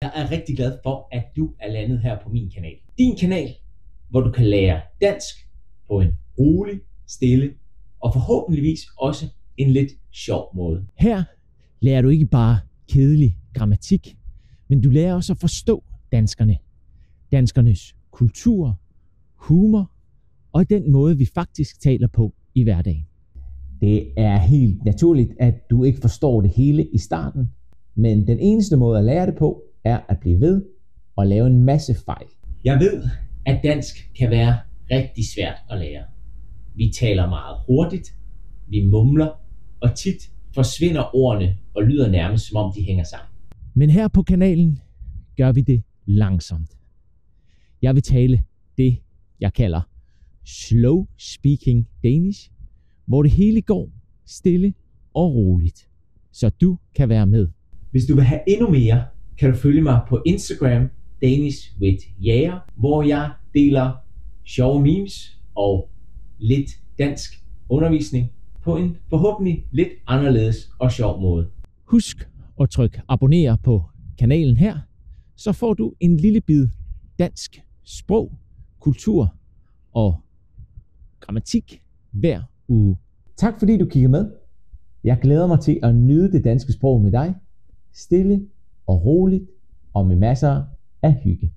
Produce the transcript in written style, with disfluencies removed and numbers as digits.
der er rigtig glad for, at du er landet her på min kanal. Din kanal, hvor du kan lære dansk på en rolig, stille og forhåbentligvis også en lidt sjov måde. Her lærer du ikke bare kedelig grammatik, men du lærer også at forstå danskerne, danskernes kultur, humor og den måde, vi faktisk taler på i hverdagen. Det er helt naturligt, at du ikke forstår det hele i starten, men den eneste måde at lære det på, er at blive ved og lave en masse fejl. Jeg ved, at dansk kan være rigtig svært at lære. Vi taler meget hurtigt, vi mumler, og tit forsvinder ordene og lyder nærmest som om de hænger sammen. Men her på kanalen gør vi det langsomt. Jeg vil tale det, jeg kalder slow speaking Danish, hvor det hele går stille og roligt, så du kan være med. Hvis du vil have endnu mere, kan du følge mig på Instagram, Danish with Jæger, hvor jeg deler sjove memes og lidt dansk undervisning på en forhåbentlig lidt anderledes og sjov måde. Husk at trykke abonner på kanalen her, så får du en lille bid dansk sprog, kultur og grammatik hver uge. Tak fordi du kiggede med. Jeg glæder mig til at nyde det danske sprog med dig. Stille og roligt og med masser af hygge.